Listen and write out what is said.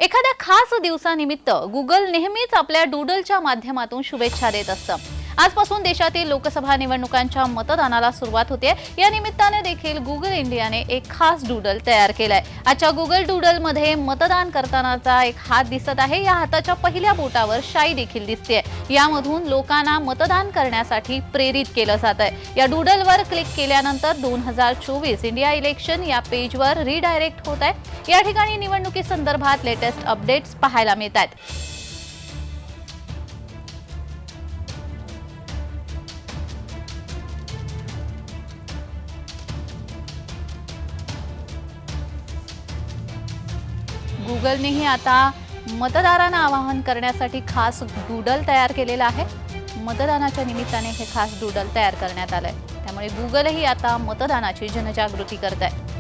एखाद्या खास दिवसानिमित्त गुगल नेहमीच आपल्या डूडलच्या माध्यमातून शुभेच्छा देत असतं। आजपासून देशातील लोकसभा निवडणुकांच्या मतदानाला सुरुवात होते। या निमित्ताने देखील गुगल इंडियाने एक खास डूडल तयार केलाय। आजच्या गुगल डूडल मध्ये मतदान करतानाचा एक हात दिसत आहे। या हाताच्या पहिल्या बोटावर शाई देखील दिसते। यामधून लोकांना मतदान करण्यासाठी प्रेरित केलं जात आहे। या डूडलवर क्लिक केल्यानंतर 2024 इंडिया इलेक्शन या पेजवर रिडायरेक्ट होत आहे। या ठिकाणी निवडणुकीसंदर्भात लेटेस्ट अपडेट्स पाहायला मिळतात। गुगलनेही आता मतदारांना आवाहन करण्यासाठी खास डूडल तयार केलेला आहे। मतदानाच्या निमित्ताने हे खास डूडल तयार करण्यात आलंय। त्यामुळे गुगलही आता मतदानाची जनजागृती करत आहे।